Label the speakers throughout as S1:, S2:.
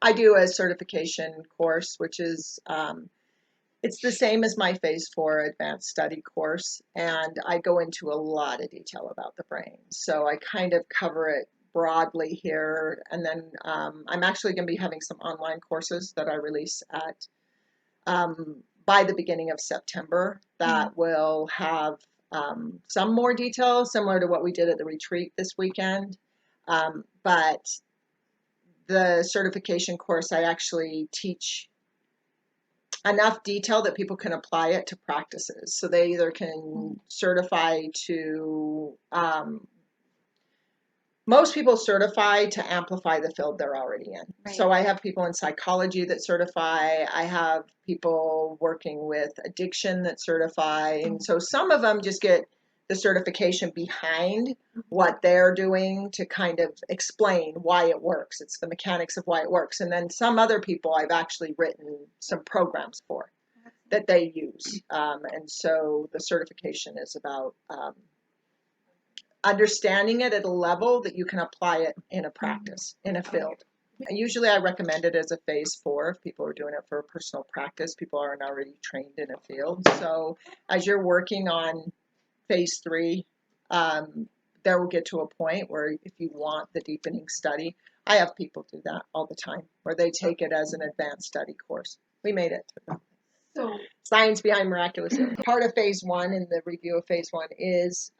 S1: I do a certification course, which is it's the same as my Phase 4 advanced study course, and I go into a lot of detail about the brain. So I kind of cover it broadly here, and then I'm actually going to be having some online courses that I release at by the beginning of September that will have some more detail, similar to what we did at the retreat this weekend. But the certification course, I actually teach enough detail that people can apply it to practices. So they either can certify to, most people certify to amplify the field they're already in.
S2: Right.
S1: So I have people in psychology that certify. I have people working with addiction that certify. And so some of them just get the certification behind what they're doing to kind of explain why it works. It's the mechanics of why it works. And then some other people I've actually written some programs for that they use. And so the certification is about understanding it at a level that you can apply it in a practice, in a field. And usually I recommend it as a Phase 4 if people are doing it for personal practice. People aren't already trained in a field. So as you're working on Phase 3, there will get to a point where if you want the deepening study, I have people do that all the time, where they take it as an advanced study course. We made it.
S2: So
S1: Science behind miraculous healing. Part of Phase 1 in the review of Phase 1 is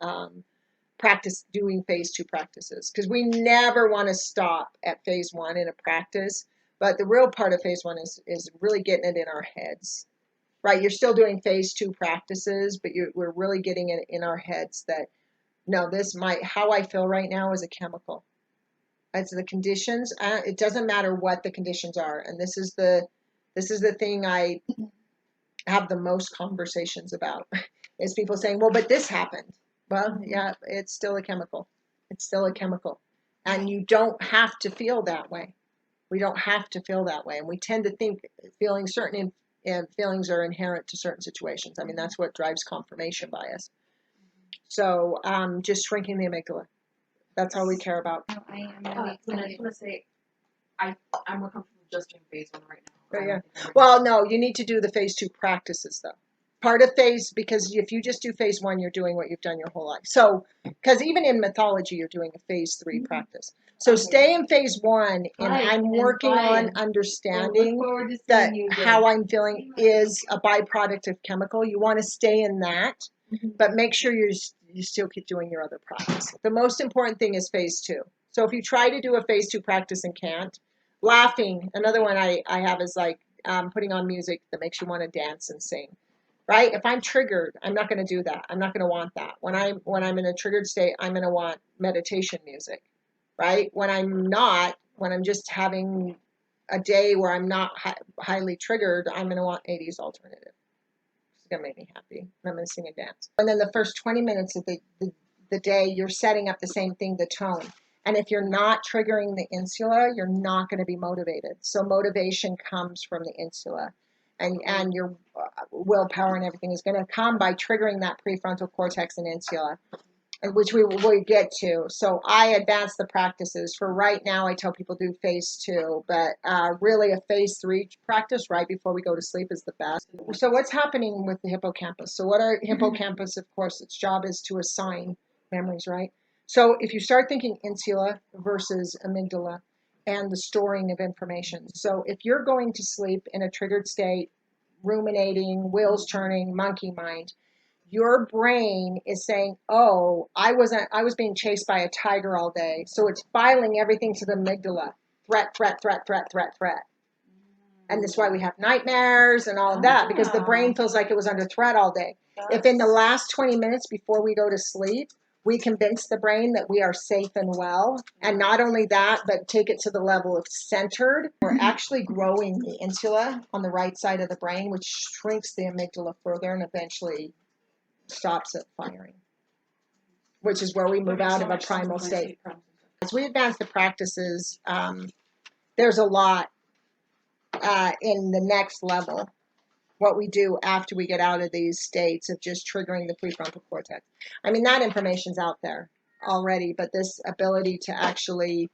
S1: practice doing Phase 2 practices, because we never want to stop at Phase 1 in a practice, but the real part of Phase 1 is really getting it in our heads, right? You're still doing Phase 2 practices, but we're really getting it in our heads that no, how I feel right now is a chemical. It's the conditions. It doesn't matter what the conditions are, and this is the thing I have the most conversations about is people saying, well, but this happened. Well, yeah, it's still a chemical. It's still a chemical. And you don't have to feel that way. We don't have to feel that way. And we tend to think feeling certain feelings are inherent to certain situations. I mean, that's what drives confirmation bias. So just shrinking the amygdala. That's all we care about.
S2: no, I am
S3: And I just want to say, I'm more comfortable just doing Phase 1 right now.
S1: Yeah. Well, no, you need to do the Phase 2 practices though. Part of because if you just do Phase 1, you're doing what you've done your whole life. So, because even in mythology, you're doing a Phase 3 practice. So stay in Phase 1, and I'm working on understanding that how I'm feeling is a byproduct of chemical. You want to stay in that, but make sure you still keep doing your other practice. The most important thing is Phase 2. So if you try to do a Phase 2 practice and can't, laughing, another one I have is like putting on music that makes you want to dance and sing. Right? If I'm triggered, I'm not going to do that. I'm not going to want that. When I'm in a triggered state, I'm going to want meditation music. Right? When I'm just having a day where I'm not highly triggered, I'm going to want 80s alternative. It's going to make me happy. And I'm going to sing and dance. And then the first 20 minutes of the day, you're setting up the same thing, the tone. And if you're not triggering the insula, you're not going to be motivated. So motivation comes from the insula. And your willpower and everything is going to come by triggering that prefrontal cortex and insula, which we will get to. So I advance the practices. For right now, I tell people do Phase 2, but really a Phase 3 practice right before we go to sleep is the best. So what's happening with the hippocampus? So what our hippocampus, of course, its job is to assign memories, right? So if you start thinking insula versus amygdala and the storing of information. So if you're going to sleep in a triggered state, ruminating, wheels turning, monkey mind, your brain is saying, oh, I was being chased by a tiger all day. So it's filing everything to the amygdala. Threat, threat, threat, threat, threat, threat. And that's why we have nightmares and all of that, because the brain feels like it was under threat all day. If in the last 20 minutes before we go to sleep, we convince the brain that we are safe and well, and not only that, but take it to the level of centered, we're actually growing the insula on the right side of the brain, which shrinks the amygdala further and eventually stops it firing, which is where we move out of a primal state. As we advance the practices, there's a lot in the next level, what we do after we get out of these states of just triggering the prefrontal cortex. I mean, that information's out there already, but this ability to actually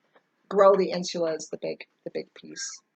S1: grow the insula is the big piece.